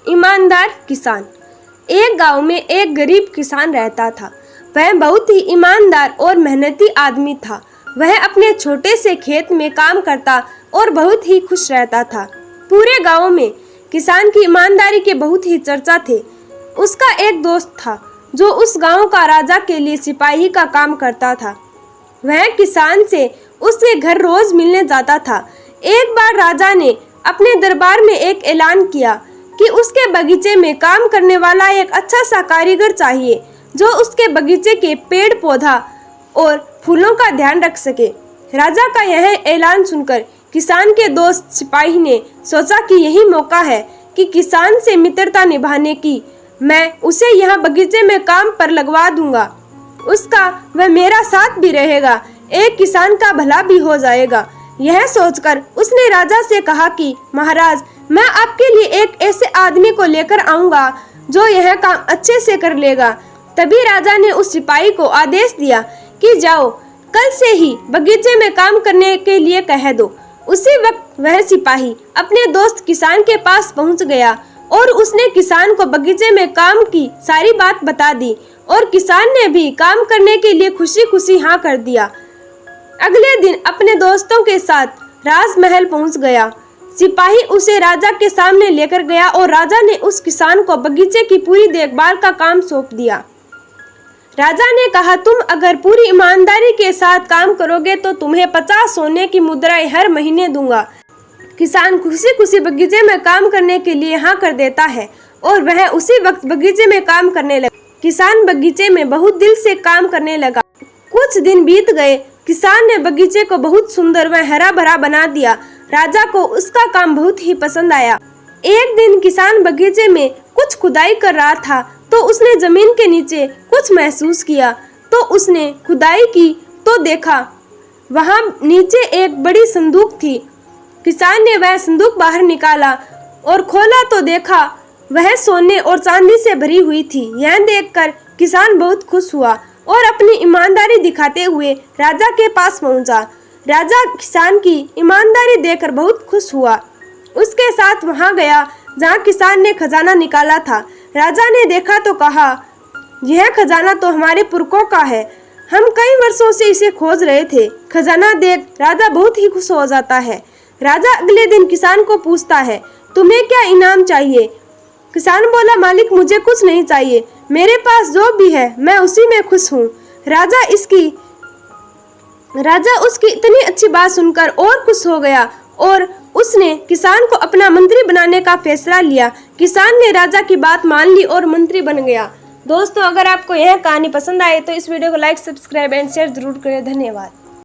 ईमानदार किसान। एक गांव में एक गरीब किसान रहता था। वह बहुत ही ईमानदार और मेहनती आदमी था। वह अपने छोटे से खेत में काम करता और बहुत ही खुश रहता था। पूरे गांव में किसान की ईमानदारी के बहुत ही चर्चा थे। उसका एक दोस्त था जो उस गांव का राजा के लिए सिपाही का काम करता था। वह किसान से उसके घर रोज मिलने जाता था। एक बार राजा ने अपने दरबार में एक ऐलान किया कि उसके बगीचे में काम करने वाला एक अच्छा सा कारीगर चाहिए जो उसके बगीचे के पेड़ पौधा और फूलों का ध्यान रख सके। राजा का यह ऐलान सुनकर किसान के दोस्त सिपाही ने सोचा कि यही मौका है कि किसान से मित्रता निभाने की। मैं उसे यहाँ बगीचे में काम पर लगवा दूंगा। उसका वह मेरा साथ भी रहेगा। एक किसान का भला भी हो जाएगा। यह सोचकर उसने राजा से कहा कि महाराज, मैं आपके लिए एक ऐसे आदमी को लेकर आऊंगा जो यह काम अच्छे से कर लेगा। तभी राजा ने उस सिपाही को आदेश दिया कि जाओ, कल से ही बगीचे में काम करने के लिए कह दो। उसी वक्त वह सिपाही अपने दोस्त किसान के पास पहुंच गया और उसने किसान को बगीचे में काम की सारी बात बता दी और किसान ने भी काम करने के लिए खुशी खुशी हाँ कर दिया। अगले दिन अपने दोस्तों के साथ राजमहल पहुंच गया। सिपाही उसे राजा के सामने लेकर गया और राजा ने उस किसान को बगीचे की पूरी देखभाल का काम सौंप दिया। राजा ने कहा, तुम अगर पूरी ईमानदारी के साथ काम करोगे तो तुम्हें 50 सोने की मुद्राएं हर महीने दूंगा। किसान खुशी खुशी बगीचे में काम करने के लिए हाँ कर देता है और वह उसी वक्त बगीचे में काम करने लगा। किसान बगीचे में बहुत दिल से काम करने लगा। कुछ दिन बीत गए। किसान ने बगीचे को बहुत सुंदर व हरा भरा बना दिया। राजा को उसका काम बहुत ही पसंद आया। एक दिन किसान बगीचे में कुछ खुदाई कर रहा था तो उसने जमीन के नीचे कुछ महसूस किया। तो उसने खुदाई की तो देखा वहां नीचे एक बड़ी संदूक थी। किसान ने वह संदूक बाहर निकाला और खोला तो देखा वह सोने और चांदी से भरी हुई थी। यह देखकर किसान बहुत खुश हुआ और अपनी ईमानदारी दिखाते हुए राजा के पास पहुंचा। राजा किसान की ईमानदारी देखकर बहुत खुश हुआ। उसके साथ वहां गया जहां किसान ने खजाना निकाला था। राजा ने देखा तो कहा, यह खजाना तो हमारे पुरखों का है। हम कई वर्षों से इसे खोज रहे थे। खजाना देख राजा बहुत ही खुश हो जाता है। राजा अगले दिन किसान को पूछता है, तुम्हें क्या इनाम चाहिए? किसान बोला, मालिक, मुझे कुछ नहीं चाहिए। मेरे पास जो भी है मैं उसी में खुश हूँ। राजा उसकी इतनी अच्छी बात सुनकर और खुश हो गया और उसने किसान को अपना मंत्री बनाने का फैसला लिया। किसान ने राजा की बात मान ली और मंत्री बन गया। दोस्तों, अगर आपको यह कहानी पसंद आए तो इस वीडियो को लाइक, सब्सक्राइब एंड शेयर जरूर करें। धन्यवाद।